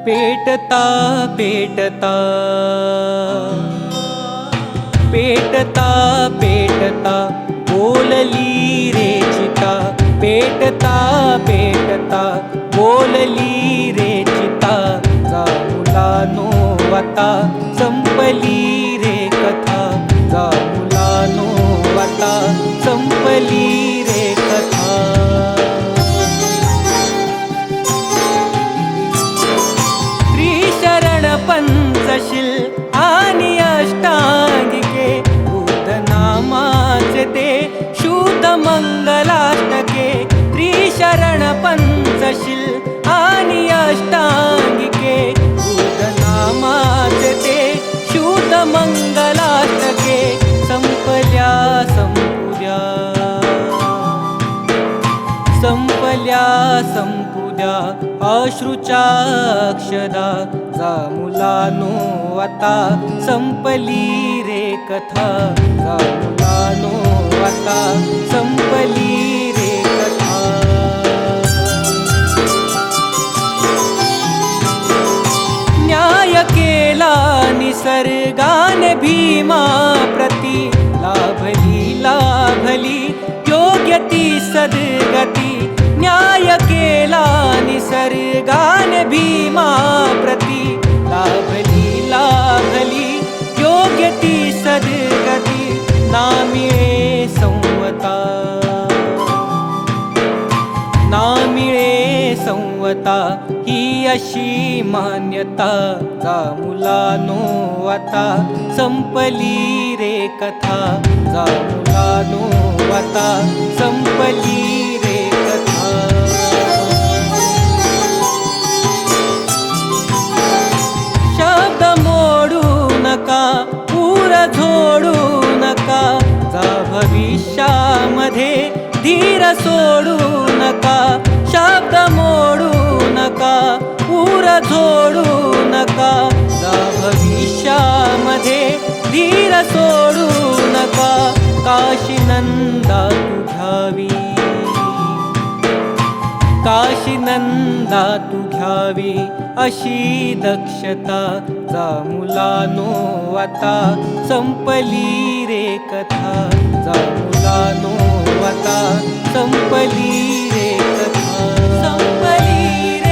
पेटता पेटता पेटता पेटता बोलली रे चिता, पेटता पेटता बोलली रे चिता, जा मुलानो आता संपली रे कथा, जा मुलानो आता संपली रे कथा. पंचशील आणि अष्टांगिके बुद्धनामाचे ते शुद्ध मंगलाष्टके. त्रिशरण पंचशील आणि अष्टांगिके बुद्धनामाचे ते शुद्ध मंगलाष्टके. संपल्या संपुद्या संपल्या संपुद्या अश्रूच्या अक्षदा, जा मुलानो आता संपली रे कथा, जा मुलानो आता संपली रे कथा. न्याय केला निसर्गाने भीमा प्रती, लाभली लाभली योग्य ती सद्गती. न्याय केला निसर्गाने भीमा प्रती, लाभली लाभली योग्य ती सद्गती. नामिळे संवता नामिळे संवता ही अशी मान्यता, जा मुलानो आता संपली रे कथा, जा मुलानो आता संपली रे कथा. शब्द मोडू नका, पूर झोडू नका, जा भविष्यामध्ये धीर सोडू नका. शब्द मोडू नका, पूर झोडू नका, जा भविष्यामध्ये धीर सोडू नका. काशीनंदा तू घ्यावी, काशीनंदा तू घ्यावी अशी दक्षता, जा मुलानो आता संपली रे कथा, जा मुलानो आता संपली रे कथा, संपली रे